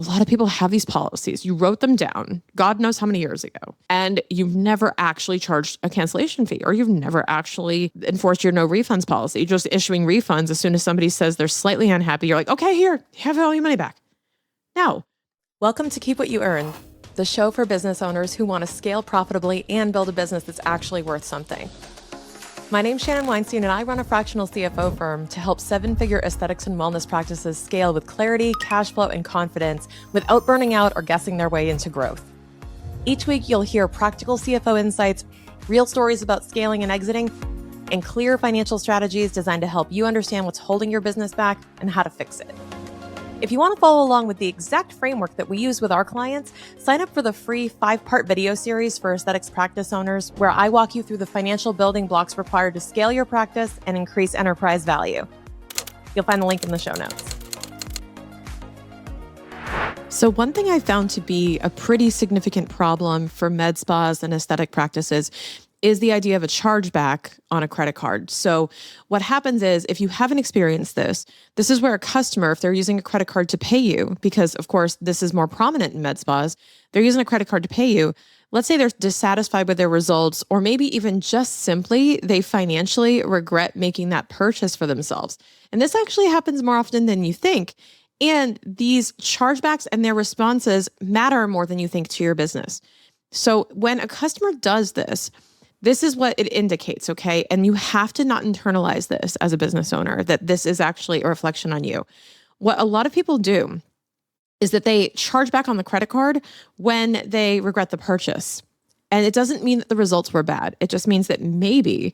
A lot of people have these policies. You wrote them down, God knows how many years ago, and you've never actually charged a cancellation fee, or you've never actually enforced your no refunds policy. You're just issuing refunds as soon as somebody says they're slightly unhappy. You're like, okay, here, have all your money back. No. Welcome to Keep What You Earn, the show for business owners who want to scale profitably and build a business that's actually worth something. My name's Shannon Weinstein, and I run a fractional CFO firm to help seven-figure aesthetics and wellness practices scale with clarity, cash flow, and confidence without burning out or guessing their way into growth. Each week, you'll hear practical CFO insights, real stories about scaling and exiting, and clear financial strategies designed to help you understand what's holding your business back and how to fix it. If you want to follow along with the exact framework that we use with our clients, sign up for the free 5-part video series for aesthetics practice owners, where I walk you through the financial building blocks required to scale your practice and increase enterprise value. You'll find the link in the show notes. So one thing I found to be a pretty significant problem for med spas and aesthetic practices is the idea of a chargeback on a credit card. So what happens is, if you haven't experienced this is where a customer, if they're using a credit card to pay you, because of course this is more prominent in med spas, they're using a credit card to pay you. Let's say they're dissatisfied with their results, or maybe even just simply they financially regret making that purchase for themselves. And this actually happens more often than you think. And these chargebacks and their responses matter more than you think to your business. So when a customer does this is what it indicates, okay? And you have to not internalize this as a business owner, that this is actually a reflection on you. What a lot of people do is that they charge back on the credit card when they regret the purchase. And it doesn't mean that the results were bad. It just means that maybe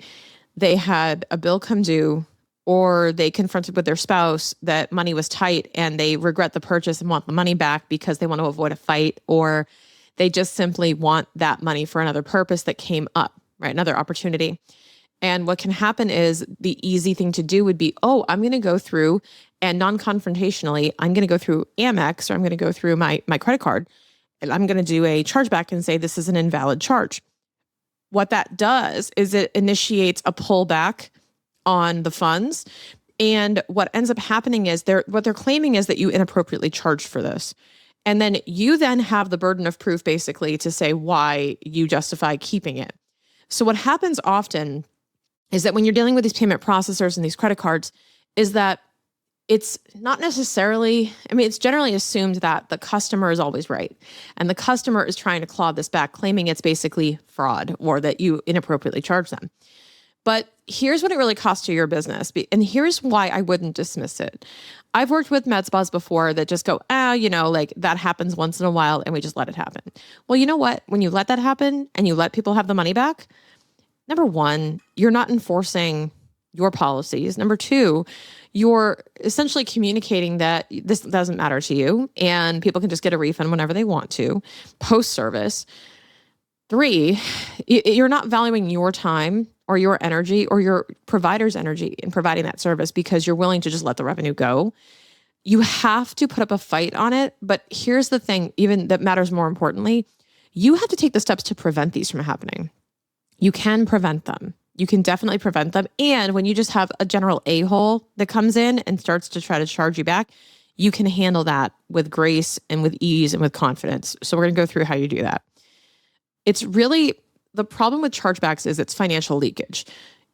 they had a bill come due, or they confronted with their spouse that money was tight and they regret the purchase and want the money back because they want to avoid a fight, or they just simply want that money for another purpose that came up. Right? Another opportunity. And what can happen is, the easy thing to do would be, I'm going to go through and non-confrontationally, I'm going to go through Amex, or I'm going to go through my credit card, and I'm going to do a chargeback and say this is an invalid charge. What that does is it initiates a pullback on the funds. And what ends up happening is what they're claiming is that you inappropriately charged for this. And then you then have the burden of proof basically to say why you justify keeping it. So what happens often is that when you're dealing with these payment processors and these credit cards, is that it's not necessarily, it's generally assumed that the customer is always right. And the customer is trying to claw this back, claiming it's basically fraud or that you inappropriately charge them. But here's what it really costs to your business. And here's why I wouldn't dismiss it. I've worked with med spas before that just go, that happens once in a while and we just let it happen. Well, you know what? When you let that happen and you let people have the money back, number one, you're not enforcing your policies. Number two, you're essentially communicating that this doesn't matter to you and people can just get a refund whenever they want to, post-service. Three, you're not valuing your time or your energy or your provider's energy in providing that service because you're willing to just let the revenue go. You have to put up a fight on it. But here's the thing, even that matters more importantly, you have to take the steps to prevent these from happening. You can prevent them. You can definitely prevent them. And when you just have a general a-hole that comes in and starts to try to charge you back, you can handle that with grace and with ease and with confidence. So we're going to go through how you do that. It's really, the problem with chargebacks is it's financial leakage.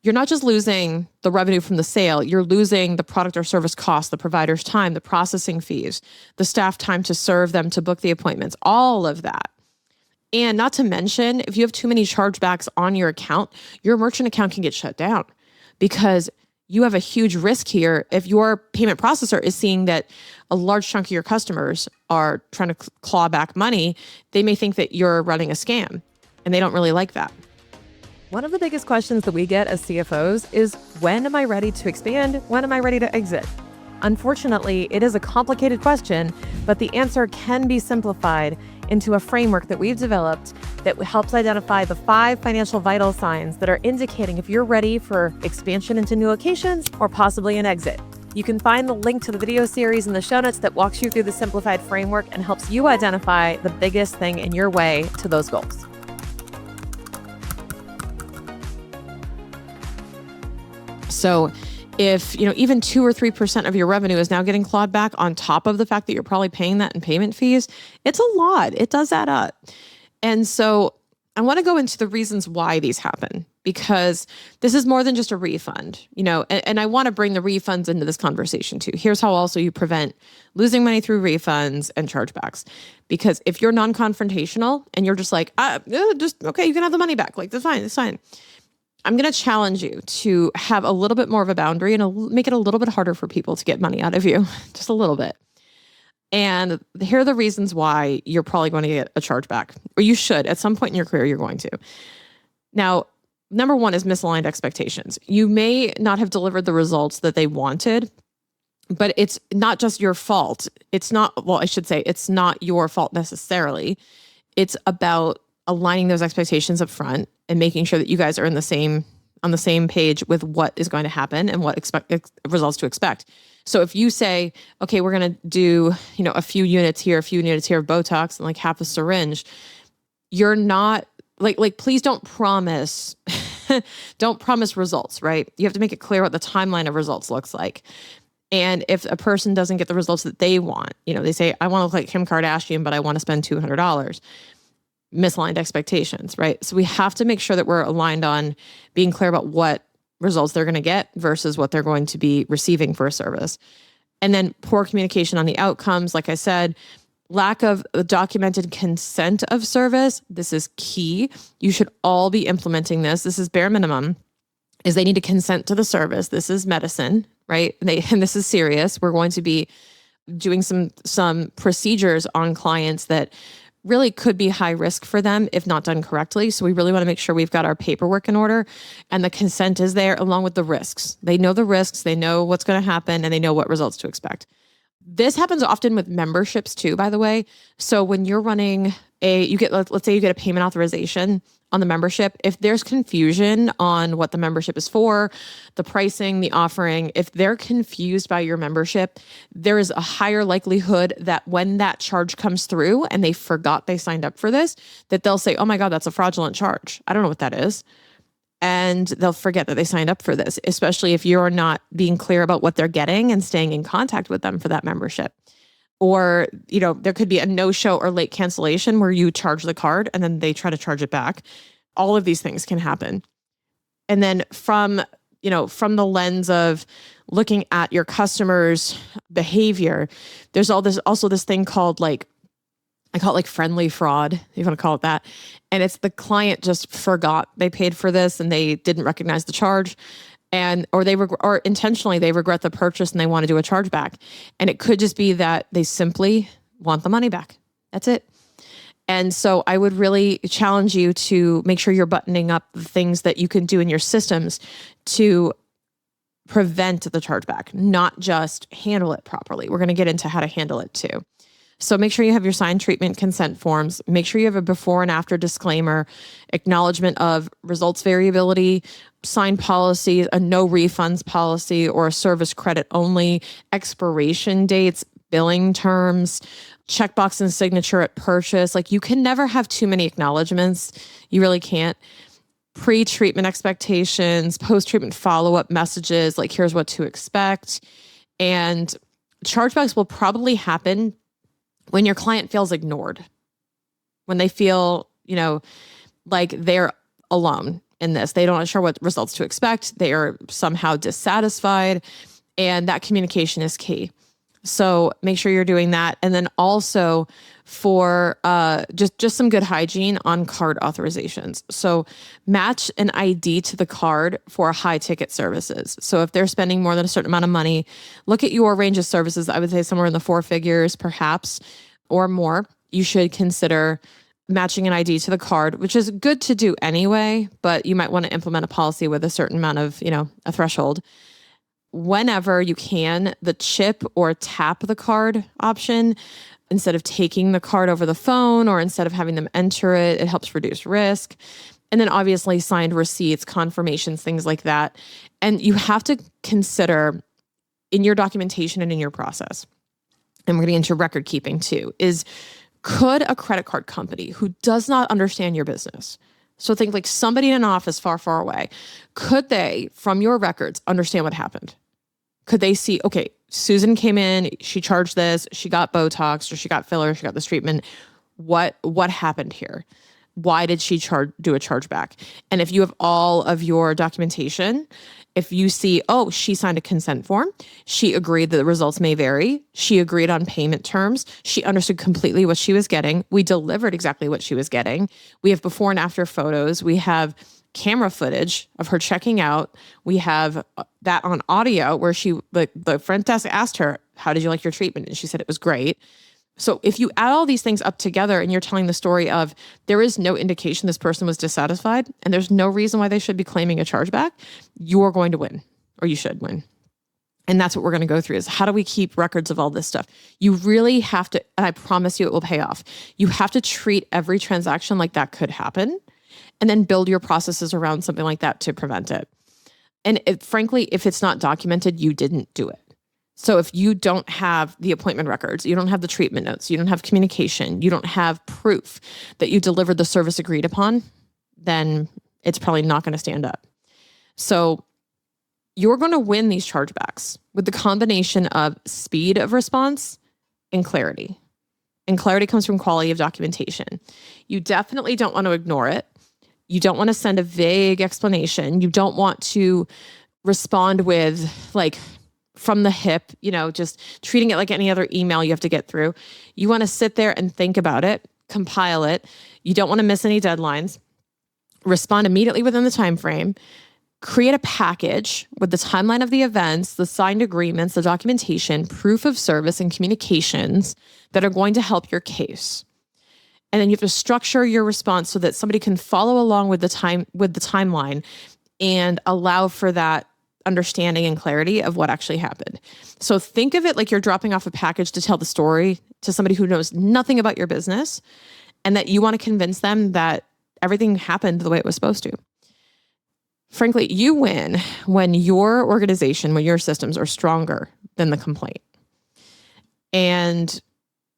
You're not just losing the revenue from the sale, you're losing the product or service cost, the provider's time, the processing fees, the staff time to serve them, to book the appointments, all of that. And not to mention, if you have too many chargebacks on your account, your merchant account can get shut down because you have a huge risk here. If your payment processor is seeing that a large chunk of your customers are trying to claw back money, they may think that you're running a scam, and they don't really like that. One of the biggest questions that we get as CFOs is, when am I ready to expand? When am I ready to exit? Unfortunately, it is a complicated question, but the answer can be simplified into a framework that we've developed that helps identify the 5 financial vital signs that are indicating if you're ready for expansion into new locations or possibly an exit. You can find the link to the video series in the show notes that walks you through the simplified framework and helps you identify the biggest thing in your way to those goals. So If, even 2 or 3% of your revenue is now getting clawed back on top of the fact that you're probably paying that in payment fees, it's a lot. It does add up. And so I want to go into the reasons why these happen, because this is more than just a refund, and I want to bring the refunds into this conversation too. Here's how also you prevent losing money through refunds and chargebacks. Because if you're non-confrontational and you're just like, okay, you can have the money back. Like, that's fine. It's fine. I'm going to challenge you to have a little bit more of a boundary and make it a little bit harder for people to get money out of you, just a little bit. And here are the reasons why you're probably going to get a chargeback, or you should at some point in your career, you're going to. Now, number one is misaligned expectations. You may not have delivered the results that they wanted, but it's not just your fault. It's not your fault necessarily. It's about aligning those expectations up front and making sure that you guys are on the same page with what is going to happen and what results to expect. So if you say, okay, we're going to do, a few units here of Botox and like half a syringe, you're not please don't promise, don't promise results, right? You have to make it clear what the timeline of results looks like. And if a person doesn't get the results that they want, they say, I want to look like Kim Kardashian, but I want to spend $200. Misaligned expectations, right? So we have to make sure that we're aligned on being clear about what results they're going to get versus what they're going to be receiving for a service. And then poor communication on the outcomes. Like I said, lack of documented consent of service. This is key. You should all be implementing this. This is bare minimum, is they need to consent to the service. This is medicine, right? And this is serious. We're going to be doing some procedures on clients that really could be high risk for them if not done correctly. So we really want to make sure we've got our paperwork in order and the consent is there along with the risks. They know the risks, they know what's going to happen, and they know what results to expect. This happens often with memberships too, by the way. So when you're running let's say you get a payment authorization on the membership. If there's confusion on what the membership is for, the pricing, the offering, if they're confused by your membership, there is a higher likelihood that when that charge comes through and they forgot they signed up for this, that they'll say, oh my God, that's a fraudulent charge. I don't know what that is. And they'll forget that they signed up for this, especially if you're not being clear about what they're getting and staying in contact with them for that membership. Or, there could be a no-show or late cancellation where you charge the card and then they try to charge it back. All of these things can happen. And then from the lens of looking at your customers' behavior, there's also this thing called I call it friendly fraud, if you want to call it that. And it's the client just forgot they paid for this and they didn't recognize the charge. Or intentionally they regret the purchase and they want to do a chargeback. And it could just be that they simply want the money back. That's it. And so I would really challenge you to make sure you're buttoning up the things that you can do in your systems to prevent the chargeback, not just handle it properly. We're going to get into how to handle it too. So make sure you have your signed treatment consent forms. Make sure you have a before and after disclaimer, acknowledgement of results variability, signed policy, a no refunds policy, or a service credit only, expiration dates, billing terms, checkbox and signature at purchase. You can never have too many acknowledgements. You really can't. Pre-treatment expectations, post-treatment follow-up messages, here's what to expect. And chargebacks will probably happen when your client feels ignored, when they feel, like they're alone in this. They don't sure what results to expect. They are somehow dissatisfied, and that communication is key. So make sure you're doing that. And then also for just some good hygiene on card authorizations. So match an ID to the card for high ticket services. So if they're spending more than a certain amount of money, look at your range of services. I would say somewhere in the 4 figures, perhaps, or more. You should consider matching an ID to the card, which is good to do anyway, but you might want to implement a policy with a certain amount of, a threshold. Whenever you can, the chip or tap the card option, instead of taking the card over the phone or instead of having them enter it, it helps reduce risk. And then obviously signed receipts, confirmations, things like that. And you have to consider in your documentation and in your process, and we're getting into record keeping too, is could a credit card company who does not understand your business, so think somebody in an office far, far away, could they, from your records, understand what happened? Could they see, okay, Susan came in, she charged this, she got Botox or she got filler, she got this treatment. What happened here? Why did she do a chargeback? And if you have all of your documentation, if you see, oh, she signed a consent form, she agreed that the results may vary, she agreed on payment terms, she understood completely what she was getting, we delivered exactly what she was getting, we have before and after photos, we have camera footage of her checking out, we have that on audio where the front desk asked her, how did you like your treatment? And she said it was great. So if you add all these things up together and you're telling the story of there is no indication this person was dissatisfied and there's no reason why they should be claiming a chargeback, you're going to win, or you should win. And that's what we're going to go through is how do we keep records of all this stuff? You really have to, and I promise you it will pay off. You have to treat every transaction like that could happen and then build your processes around something like that to prevent it. And frankly, if it's not documented, you didn't do it. So if you don't have the appointment records, you don't have the treatment notes, you don't have communication, you don't have proof that you delivered the service agreed upon, then it's probably not going to stand up. So you're going to win these chargebacks with the combination of speed of response and clarity. And clarity comes from quality of documentation. You definitely don't want to ignore it. You don't want to send a vague explanation. You don't want to respond with like from the hip, just treating it like any other email you have to get through. You want to sit there and think about it, compile it. You don't want to miss any deadlines. Respond immediately within the time frame. Create a package with the timeline of the events, the signed agreements, the documentation, proof of service, and communications that are going to help your case. And then you have to structure your response so that somebody can follow along with the timeline and allow for that understanding and clarity of what actually happened. So think of it like you're dropping off a package to tell the story to somebody who knows nothing about your business and that you want to convince them that everything happened the way it was supposed to. Frankly, you win when your organization, when your systems are stronger than the complaint. And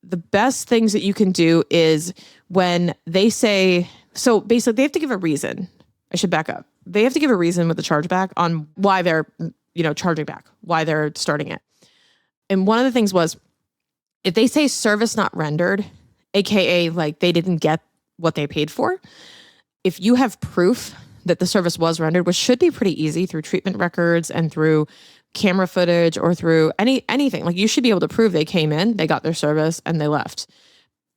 the best things that you can do is when they say, so basically they have to give a reason. I should back up. They have to give a reason with the chargeback on why they're, charging back, why they're starting it. And one of the things was, if they say service not rendered, AKA like they didn't get what they paid for, if you have proof that the service was rendered, which should be pretty easy through treatment records and through camera footage or through anything, like you should be able to prove they came in, they got their service and they left.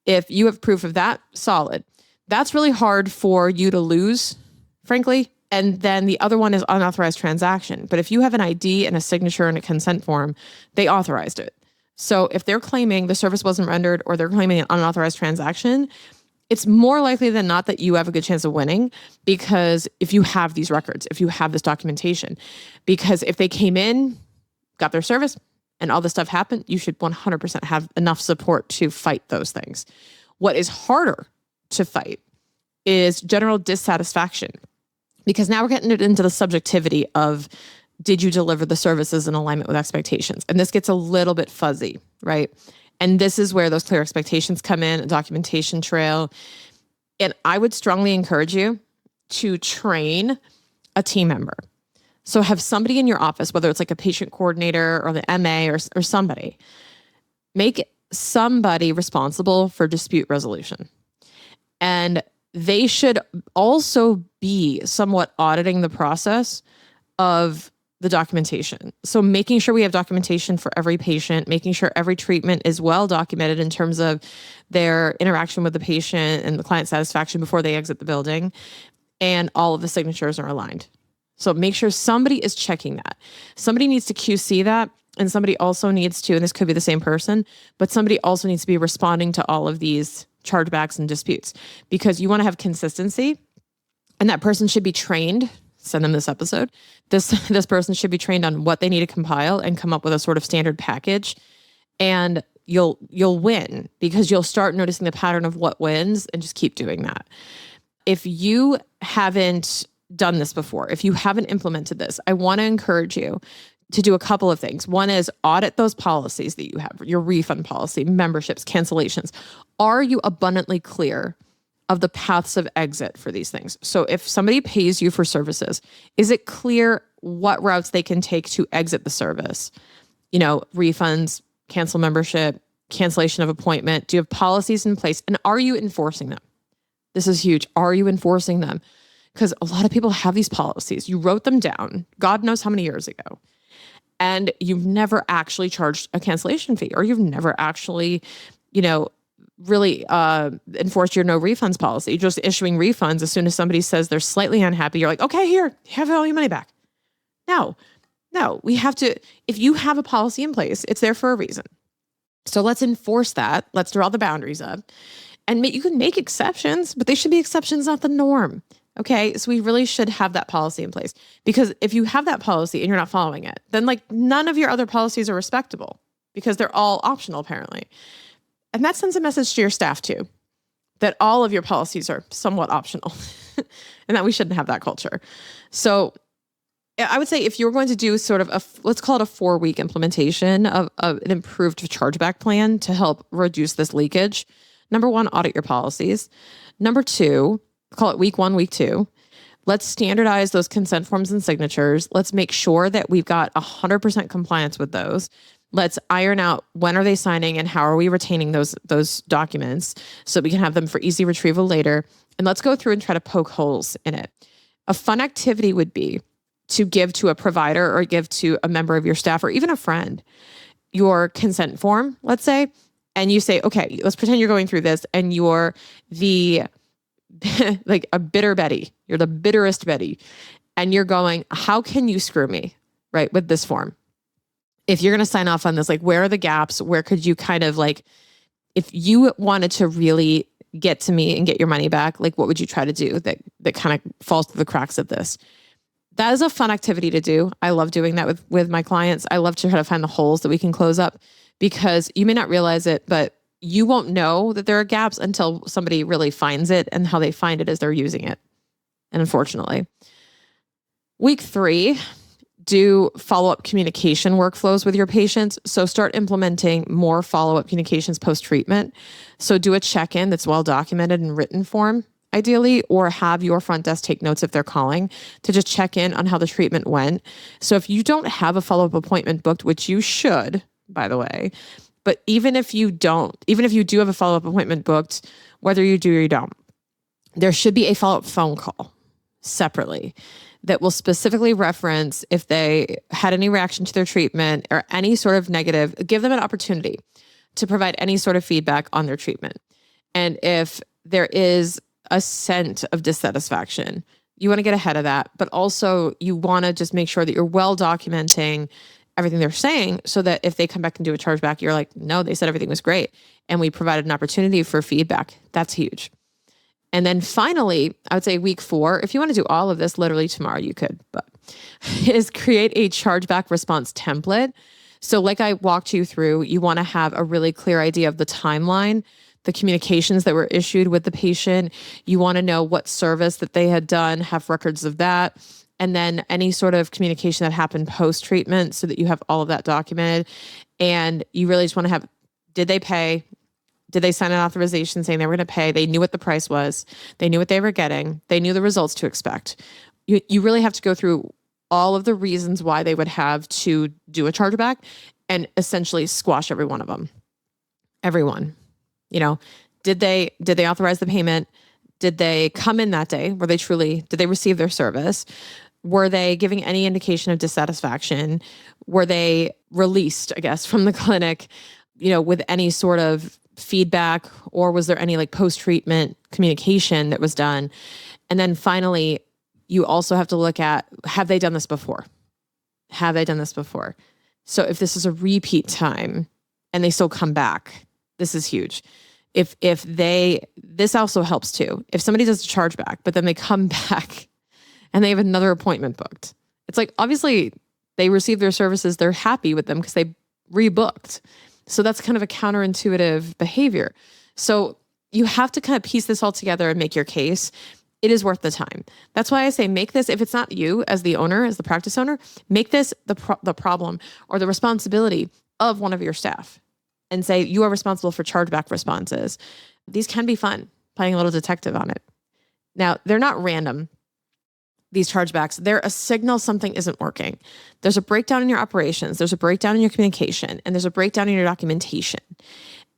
If you have proof of that, solid. That's really hard for you to lose, frankly. And then the other one is unauthorized transaction. But if you have an ID and a signature and a consent form, they authorized it. So if they're claiming the service wasn't rendered or they're claiming an unauthorized transaction, it's more likely than not that you have a good chance of winning because if you have these records, if you have this documentation, because if they came in, got their service and all this stuff happened, you should 100% have enough support to fight those things. What is harder to fight is general dissatisfaction. Because now we're getting into the subjectivity of, did you deliver the services in alignment with expectations? And this gets a little bit fuzzy, right? And this is where those clear expectations come in, a documentation trail. And I would strongly encourage you to train a team member. So have somebody in your office, whether it's like a patient coordinator or the MA or somebody, make somebody responsible for dispute resolution. And they should also be somewhat auditing the process of the documentation. So making sure we have documentation for every patient, making sure every treatment is well documented in terms of their interaction with the patient and the client satisfaction before they exit the building, and all of the signatures are aligned. So make sure somebody is checking that. Somebody needs to QC that, and somebody also needs to, and this could be the same person, but somebody also needs to be responding to all of these chargebacks and disputes, because you want to have consistency, and that person should be trained. Send them this episode. This person should be trained on what they need to compile and come up with a sort of standard package, and you'll win because you'll start noticing the pattern of what wins and just keep doing that. If you haven't done this before, if you haven't implemented this, I want to encourage you to do a couple of things. One is audit those policies that you have, your refund policy, memberships, cancellations. Are you abundantly clear of the paths of exit for these things. So if somebody pays you for services, is it clear what routes they can take to exit the service? Refunds, cancel membership, cancellation of appointment. Do you have policies in place? And are you enforcing them? This is huge. Are you enforcing them? Because a lot of people have these policies. You wrote them down, God knows how many years ago, and you've never actually charged a cancellation fee, or you've never actually, really enforced your no refunds policy. You're just issuing refunds as soon as somebody says they're slightly unhappy. You're like, okay, here, have all your money back. No, we have to, if you have a policy in place, it's there for a reason. So let's enforce that. Let's draw the boundaries up. And you can make exceptions, but they should be exceptions, not the norm. Okay. So we really should have that policy in place, because if you have that policy and you're not following it, then none of your other policies are respectable, because they're all optional apparently. And that sends a message to your staff too, that all of your policies are somewhat optional and that we shouldn't have that culture. So I would say if you're going to do sort of let's call it a 4-week implementation of an improved chargeback plan to help reduce this leakage, number 1, audit your policies. Number 2, call it week 1, week 2. Let's standardize those consent forms and signatures. Let's make sure that we've got 100% compliance with those. Let's iron out when are they signing and how are we retaining those documents so we can have them for easy retrieval later. And let's go through and try to poke holes in it. A fun activity would be to give to a provider or give to a member of your staff or even a friend your consent form, let's say, and you say, okay, let's pretend you're going through this and you're the like a bitter Betty. You're the bitterest Betty. And you're going, how can you screw me, right, with this form? If you're going to sign off on this, where are the gaps? Where could you kind of if you wanted to really get to me and get your money back, what would you try to do that kind of falls through the cracks of this? That is a fun activity to do. I love doing that with my clients. I love to try to find the holes that we can close up, because you may not realize it, but you won't know that there are gaps until somebody really finds it, and how they find it is they're using it. And unfortunately, week 3, do follow-up communication workflows with your patients. So start implementing more follow-up communications post-treatment. So do a check-in that's well documented in written form, ideally, or have your front desk take notes if they're calling to just check in on how the treatment went. So if you don't have a follow-up appointment booked, which you should, by the way, but even if you do have a follow-up appointment booked, whether you do or you don't, there should be a follow-up phone call separately that will specifically reference if they had any reaction to their treatment or any sort of negative, give them an opportunity to provide any sort of feedback on their treatment. And if there is a scent of dissatisfaction, you want to get ahead of that, but also you want to just make sure that you're well documenting everything they're saying, so that if they come back and do a chargeback, you're like, no, they said everything was great, and we provided an opportunity for feedback. That's huge. And then finally, I would say week 4, if you want to do all of this literally tomorrow, you could, but is create a chargeback response template. So like I walked you through, you want to have a really clear idea of the timeline, the communications that were issued with the patient. You want to know what service that they had done, have records of that, and then any sort of communication that happened post-treatment so that you have all of that documented. And you really just want to have, did they pay? Did they sign an authorization saying they were going to pay? They knew what the price was. They knew what they were getting. They knew the results to expect. You really have to go through all of the reasons why they would have to do a chargeback and essentially squash every one of them. Everyone. Did they authorize the payment? Did they come in that day? Did they receive their service? Were they giving any indication of dissatisfaction? Were they released, I guess, from the clinic, with any sort of feedback, or was there any post-treatment communication that was done? And then finally, you also have to look at, have they done this before? Have they done this before? So if this is a repeat time and they still come back, this is huge. This also helps too. If somebody does a chargeback, but then they come back and they have another appointment booked, it's obviously they received their services, they're happy with them because they rebooked. So that's kind of a counterintuitive behavior. So you have to kind of piece this all together and make your case. It is worth the time. That's why I say make this, if it's not you as the owner, as the practice owner, make this the problem or the responsibility of one of your staff and say, you are responsible for chargeback responses. These can be fun. playing a little detective on it. Now, they're not random, these chargebacks. They're a signal something isn't working. There's a breakdown in your operations, there's a breakdown in your communication, and there's a breakdown in your documentation.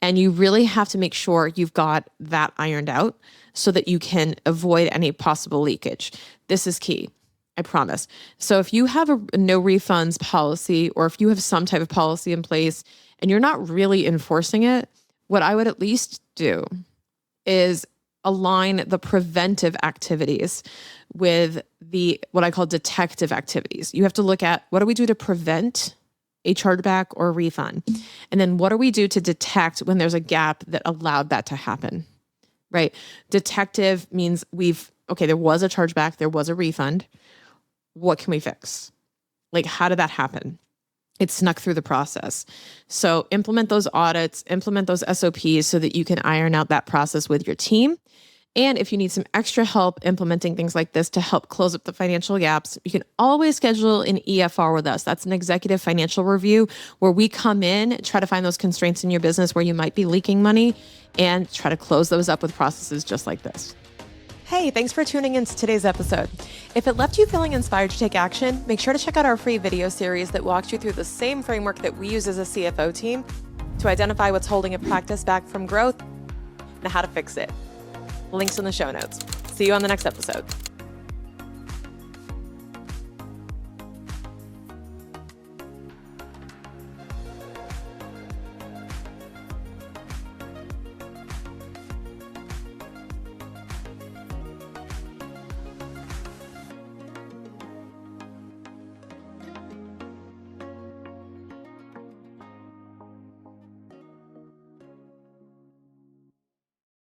And you really have to make sure you've got that ironed out so that you can avoid any possible leakage. This is key, I promise. So if you have a no refunds policy, or if you have some type of policy in place and you're not really enforcing it, what I would at least do is align the preventive activities with the what I call detective activities. You have to look at, what do we do to prevent a chargeback or a refund? And then what do we do to detect when there's a gap that allowed that to happen, right? Detective means there was a chargeback, there was a refund. What can we fix? Like, how did that happen? It snuck through the process. So implement those audits, implement those SOPs so that you can iron out that process with your team. And if you need some extra help implementing things like this to help close up the financial gaps, you can always schedule an EFR with us. That's an executive financial review, where we come in, try to find those constraints in your business where you might be leaking money, and try to close those up with processes just like this. Hey, thanks for tuning in to today's episode. If it left you feeling inspired to take action, make sure to check out our free video series that walks you through the same framework that we use as a CFO team to identify what's holding a practice back from growth and how to fix it. Links in the show notes. See you on the next episode.